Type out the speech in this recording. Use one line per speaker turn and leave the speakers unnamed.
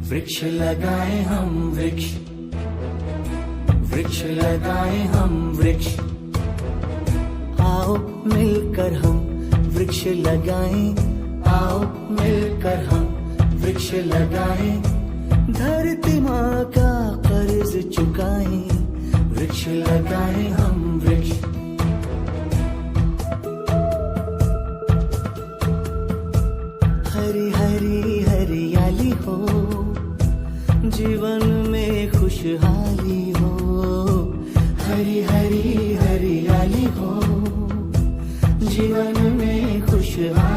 वृक्ष लगाए हम वृक्ष, वृक्ष लगाए हम वृक्ष। आओ मिलकर हम वृक्ष लगाएं, आओ मिलकर हम वृक्ष लगाएं। धरती माँ का कर्ज चुकाएं, वृक्ष लगाएं हम वृक्ष। हरी हरी हरियाली हो, जीवन में खुशहाली हो। हरी हरी हरियाली हो, जीवन में खुशहाली